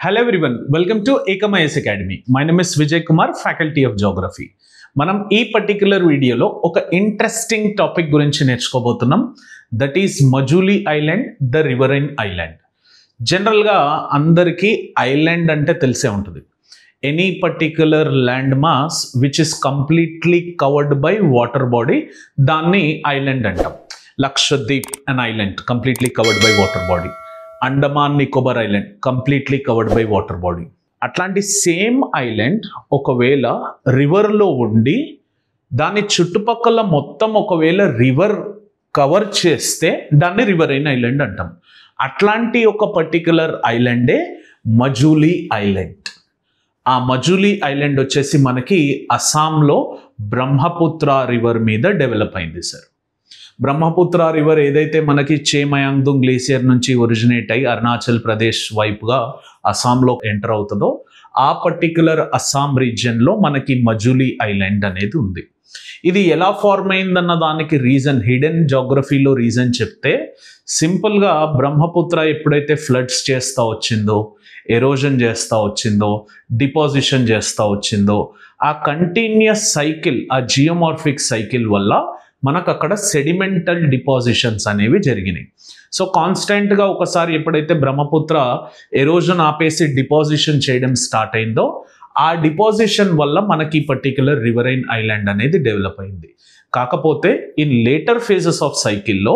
Hello everyone, welcome to Ekama Academy. My name is Vijay Kumar, Faculty of Geography. మనం ఈ particular వీడియోలో ఒక interesting topic గురించి నేర్చుకోబోతున్నాం. That is Majuli island, the riverine island. జనరల్గా అందరికీ ఐలాండ్ అంటే తెలిసే ఉంటుంది. Any particular land mass which is completely covered by water body, దాన్ని ఐలాండ్ అంటాం. Lakshadweep an island completely covered by water body. Andaman Nicobar island completely covered by water body. అట్లాంటి same island ఒకవేళ రివర్లో ఉండి దాని చుట్టుపక్కల మొత్తం ఒకవేళ రివర్ కవర్ చేస్తే దాన్ని రివరైన్ ఐలాండ్ అంటాం. అట్లాంటి ఒక పర్టిక్యులర్ ఐలాండే మజూలీ ఐలాండ్. ఆ మజూలీ ఐలాండ్ వచ్చేసి మనకి అస్సాంలో బ్రహ్మపుత్ర రివర్ మీద డెవలప్ అయింది సార్. బ్రహ్మపుత్ర రివర్ ఏదైతే మనకి చేమయాంగ్దుంగ్ గ్లేసియర్ నుంచి ఒరిజినేట్ అయ్యి అరుణాచల్ ప్రదేశ్ వైపుగా అస్సాంలో ఎంటర్ అవుతుందో ఆ పర్టిక్యులర్ అస్సాం రీజియన్లో మనకి మజూలీ ఐలాండ్ అనేది ఉంది. ఇది ఎలా ఫార్మ్ అయిందన్న దానికి రీజన్, హిడెన్ జాగ్రఫీలో రీజన్ చెప్తే సింపుల్గా బ్రహ్మపుత్ర ఎప్పుడైతే ఫ్లడ్స్ చేస్తూ వచ్చిందో, ఎరోజన్ చేస్తూ వచ్చిందో, డిపాజిషన్ చేస్తూ వచ్చిందో, ఆ కంటిన్యూస్ సైకిల్, ఆ జియోమార్ఫిక్ సైకిల్ వల్ల మనకు అక్కడ సెడిమెంటల్ డిపాజిషన్స్ అనేవి జరిగినాయి. సో కాన్స్టెంట్గా ఒకసారి ఎప్పుడైతే బ్రహ్మపుత్ర ఎరోజన్ ఆపేసి డిపాజిషన్ చేయడం స్టార్ట్ అయిందో ఆ డిపాజిషన్ వల్ల మనకి పర్టిక్యులర్ రివరైన్ ఐలాండ్ అనేది డెవలప్ అయింది. కాకపోతే ఇన్ లేటర్ ఫేజెస్ ఆఫ్ సైకిల్లో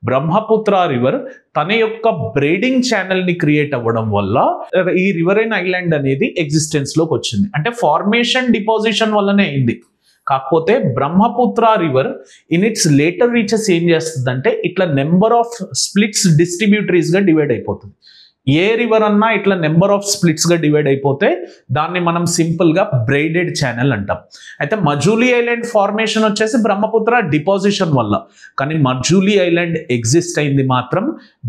బ్రహ్మపుత్ర రివర్ తన యొక్క బ్రేడింగ్ ఛానల్ని క్రియేట్ అవ్వడం వల్ల ఈ రివరైన్ ఐలాండ్ అనేది ఎగ్జిస్టెన్స్లోకి వచ్చింది. అంటే ఫార్మేషన్ డిపాజిషన్ వల్లనే అయింది. కాకపోతే Brahmaputra river in it's later reaches ఏం చేస్తుందంటే ఇట్లా నెంబర్ ఆఫ్ స్ప్లిట్స్ డిస్ట్రిబ్యూటరీస్గా డివైడ్ అయిపోతుంది. ఏ రివర్ అన్నా ఇట్లా నెంబర్ ఆఫ్ స్ప్లిట్స్గా డివైడ్ అయిపోతే దాన్ని మనం సింపుల్గా బ్రైడెడ్ ఛానల్ అంటాం. అయితే మజూలీ ఐలాండ్ ఫార్మేషన్ వచ్చేసి బ్రహ్మపుత్ర డిపాజిషన్ వల్ల, కానీ మజూలీ ఐలాండ్ ఎగ్జిస్ట్ అయింది మాత్రం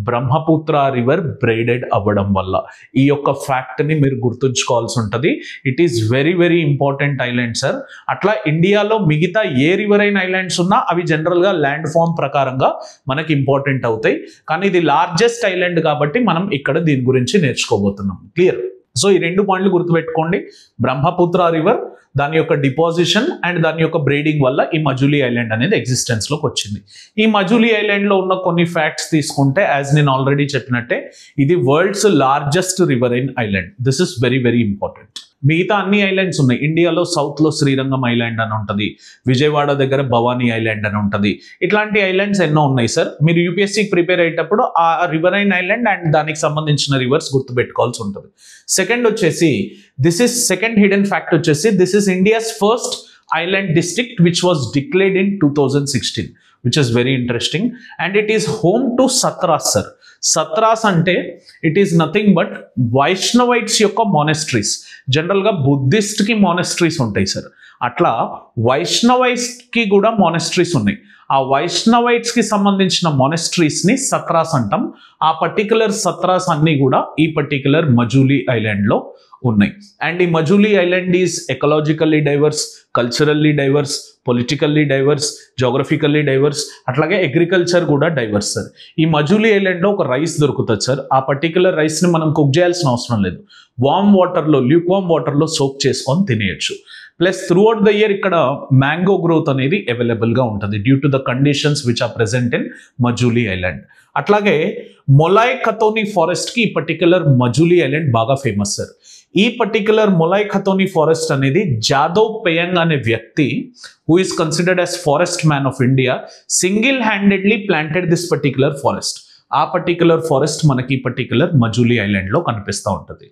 బ్రహ్మపుత్ర రివర్ బ్రైడెడ్ అవ్వడం వల్ల. ఈ యొక్క ఫ్యాక్ట్ని మీరు గుర్తుంచుకోవాల్సి ఉంటుంది. It is very very important island sir. అట్లా ఇండియాలో మిగతా ఏ రివరైన్ ఐలాండ్స్ ఉన్నా అవి జనరల్గా ల్యాండ్ ఫామ్ ప్రకారంగా మనకి ఇంపార్టెంట్ అవుతాయి, కానీ ఇది లార్జెస్ట్ ఐలాండ్ కాబట్టి మనం ఇక్కడ దీని గురించి నేర్చుకోబోతున్నాం. క్లియర్? సో ఈ రెండు పాయింట్లు గుర్తుపెట్టుకోండి. బ్రహ్మపుత్ర రివర్, దాని యొక్క డిపాజిషన్ అండ్ దాని యొక్క బ్రీడింగ్ వల్ల ఈ మజూలీ ఐలాండ్ అనేది ఎగ్జిస్టెన్స్లోకి వచ్చింది. ఈ మజూలీ ఐలాండ్లో ఉన్న కొన్ని ఫ్యాక్ట్స్ తీసుకుంటే, యాజ్ నేను ఆల్రెడీ చెప్పినట్టే, ఇది world's largest riverine island. This is very very important. మిగతా అన్ని ఐలాండ్స్ ఉన్నాయి. ఇండియాలో సౌత్లో శ్రీరంగం ఐలాండ్ అని ఉంటుంది, విజయవాడ దగ్గర భవానీ ఐలాండ్ అని ఉంటుంది. ఇట్లాంటి ఐలాండ్స్ ఎన్నో ఉన్నాయి సార్. మీరు యూపీఎస్సీకి ప్రిపేర్ అయ్యేటప్పుడు ఆ రివరైన్ ఐలాండ్ అండ్ దానికి సంబంధించిన రివర్స్ గుర్తుపెట్టుకోవాల్సి ఉంటుంది. సెకండ్ వచ్చేసి this is second hidden fact వచ్చేసి this is India's first island district which was declared in 2016, which is very interesting, and it is home to Satras sir. Satras అంటే it is nothing but వైష్ణవైట్స్ యొక్క మానెస్ట్రీస్. జనరల్గా బుద్ధిస్ట్కి మానెస్ట్రీస్ ఉంటాయి sir, అట్లా వైష్ణవైట్స్కి కూడా మానెస్ట్రీస్ ఉన్నాయి. ఆ వైష్ణవైట్స్కి సంబంధించిన మానెస్ట్రీస్ని సత్రాస్ అంటాం. ఆ పర్టికులర్ సత్రాస్ అన్నీ కూడా ఈ పర్టికులర్ మజూలీ ఐలాండ్లో ఉన్నాయి. అండ్ ఈ Majuli island is ecologically diverse, culturally diverse, politically diverse, geographically diverse, అట్లాగే అగ్రికల్చర్ కూడా డైవర్స్ సార్. ఈ మజూలీ ఐలాండ్లో ఒక రైస్ దొరుకుతుంది సార్. ఆ పర్టికులర్ రైస్ని మనం కుక్ చేయాల్సిన అవసరం లేదు. వామ్ వాటర్లో, ల్యూక్వామ్ వాటర్లో సోక్ చేసుకొని తినేయచ్చు. Plus throughout the year ఇక్కడ మ్యాంగో గ్రోత్ అనేది అవైలబుల్గా ఉంటుంది due to the conditions which are present in Majuli island. అట్లాగే మొలాయ్ ఖతోనీ ఫారెస్ట్కి ఈ పర్టికులర్ మజూలీ ఐలాండ్ బాగా ఫేమస్ సార్. ఈ పర్టికులర్ మొలాయ్ ఖతోనీ ఫారెస్ట్ అనేది జాదవ్ పేయంగ్ అనే వ్యక్తి, who is considered as forest man of India, single handedly planted this particular forest. ఆ పర్టికులర్ ఫారెస్ట్ మనకి ఈ పర్టికులర్ మజూలీ ఐలాండ్లో కనిపిస్తూ ఉంటుంది.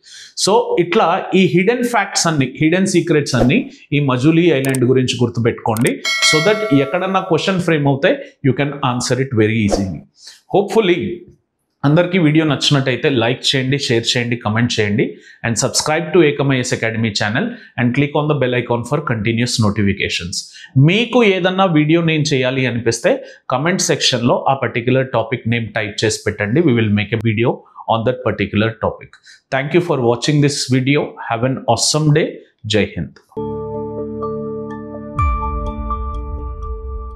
సో ఇట్లా ఈ హిడెన్ ఫ్యాక్ట్స్ అన్ని, హిడెన్ సీక్రెట్స్ అన్ని ఈ మజూలీ ఐలాండ్ గురించి గుర్తుపెట్టుకోండి. సో దట్ ఎక్కడన్నా క్వశ్చన్ ఫ్రేమ్ అవుతాయి you can answer it very easily. Hopefully అందరికీ వీడియో నచ్చినట్టయితే లైక్ చేయండి, షేర్ చేయండి, కమెంట్ చేయండి, and subscribe to Ekama Academy channel and click on the bell icon for continuous notifications. మీకు ఏదన్నా వీడియో నేను చేయాలి అనిపిస్తే కమెంట్ సెక్షన్లో ఆ పర్టికులర్ టాపిక్ నేమ్ టైప్ చేసి పెట్టండి. We will make a video on that particular topic. Thank you for watching this video. Have an awesome day. జై హింద్.